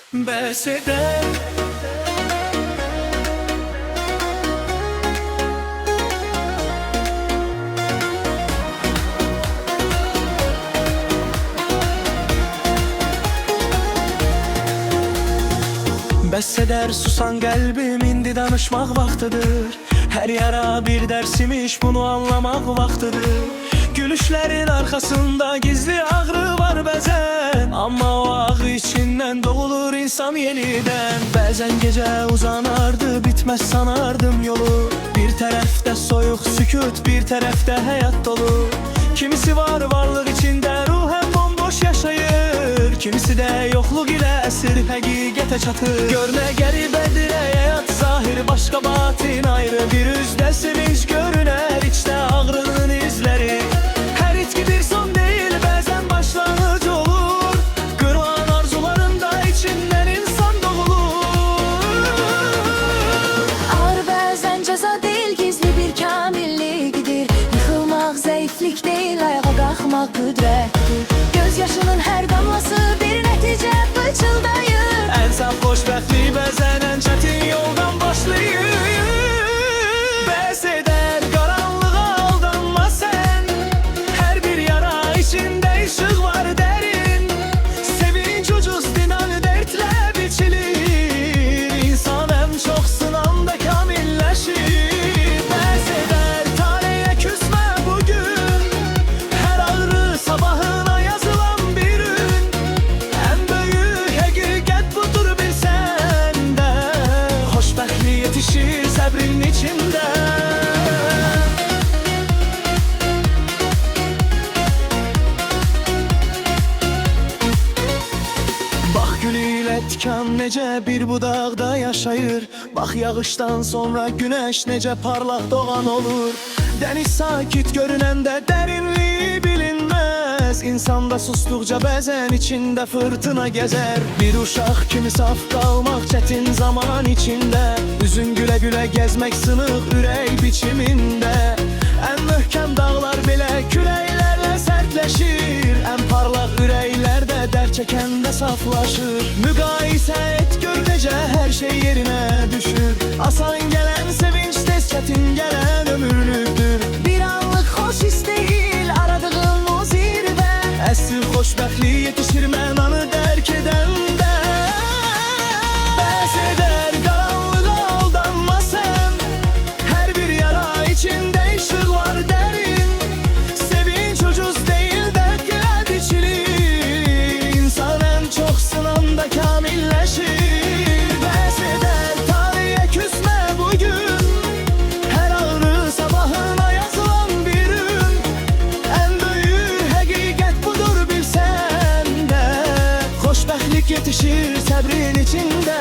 bəs edər. Bəs edər susan qəlbim, indi danışmaq vaxtıdır. Hər yara bir dərsimiş, bunu anlamaq vaxtıdır. Gülüşlərin arxasında gizli ağrı var bəzən, amma o ağrı içindən doğulur insan yenidən. Bəzən gecə uzanardı, bitməz sanardım yolu. Bir tərəfdə soyuq sükut, bir tərəfdə həyat dolu. Kimisi var varlıq içində ruhən bomboş yaşayır, kimisi də yoxluq ilə əsir həqiqətə çatır. Gör nə qəribədir həyat, zahir başqa batin ayrı. Bir üzdə sevinç görünər, içdə ağrının izləri. Hər itki bir son deyil, bəzən başlanıc olur. Qırılan arzularında içindən insan doğulur. Ağrı bəzən cəza deyil, gizli bir kamillikdir. Yıxılmaq zəiflik deyil, ayağa qalxmaq qüdrətdir. Göz yaşının hər damlası bir nəticə pıçıldayır. Ən saf xoşbəxtlik bəzən ən çətin yoldan başlayır. Bəs edər qaranlığa aldanma sən, hər bir yara içində işıq var dərin. Sevinç ucuz dinan dərdlə biçilir, İnsan ən çox sınanda kamilləşir. Bəs edər taleyə küsmə bugün, hər ağrı sabahına yazılan bir ün. Ən böyük həqiqət budur bilsən də, xoşbəxtlik yetişir səbrin içində. Bax gül ilə tikan necə bir budaqda yaşayır. Bax yağışdan sonra günəş necə parlaq doğan olur. Dəniz sakit görünəndə dərinliyi bilinməz. İnsanda sustuqca bəzən içində fırtına gəzər. Bir uşaq kimi saf qalmaq çətin zaman içində. Üzün gülə gülə gəzmək sınıq ürək biçimində. Ən möhkəm dağlar belə küləklərlə sərtləşir. Ən parlaq ürəklər də dərd çəkəndə saflaşır. Müqayisə et gör necə hər şey yerinə düşür. Asan gələn sevinç tez çətin gələn ömürlükdür. Bir anlıq xoş his deyil, aradığın o zirvə. Əsl xoşbəxtlik yetişir mən anı dərk edəndə. Bəs edər qaranlığa aldanma sən, hər bir yara içində işıq var dərin. Sevinç ucuz deyil dərdlə biçilir, İnsan ən çox sınanda kamilləşir. Bəs edər taleyə küsmə bugün, hər ağrı sabahına yazılan bir ün. Ən böyük həqiqət budur bilsən də, xoşbəxtlik yetişir səbrin içində.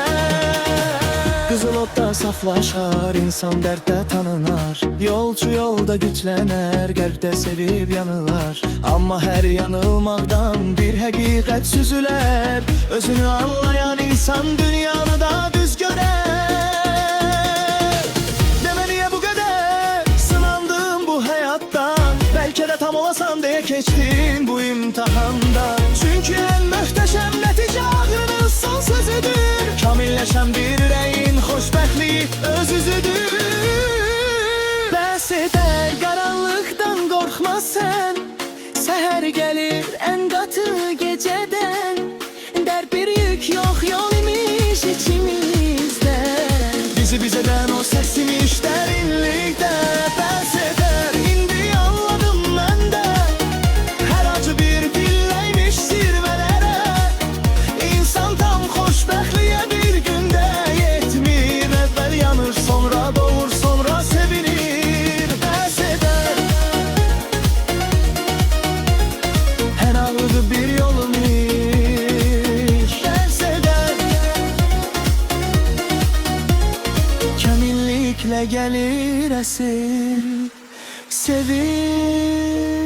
Qızıl odda saflaşar, insan dərddə tanınar. Yolcu yolda güclənər, qəlbdə sevib yanılar. Amma hər yanılmaqdan bir həqiqət süzülər. Özünü anlayan insan dünyanı da düz görər. Demə niyə bu qədər sınandın bu həyatda, bəlkə də tam olasan deyə keçdin bu imtihanda. Çünki ən möhtəşəm nəticə ağrının son sözüdür. Kamilləşən bir ürəyin xoşbəxtliyi öz üzüdür. Bəs edər qaranlıqdan qorxma sən, səhər gəlir ən qatı gecədən. Dərd bir yük yox yol imiş içimizdə, bizi bizədən o səs imiş dərinlikdə. Bəs edər indi anladım mən də, hər acı bir pilləymiş zirvələrə. İnsan tam xoşbəxtliyə bir gündə yetmir. Əvvəl yanır, sonra doğur, sonra sevinir. Bəs edər hər ağrı bir yolum imiş. Bəs edər kamilliklə gəlir əsir sevinç.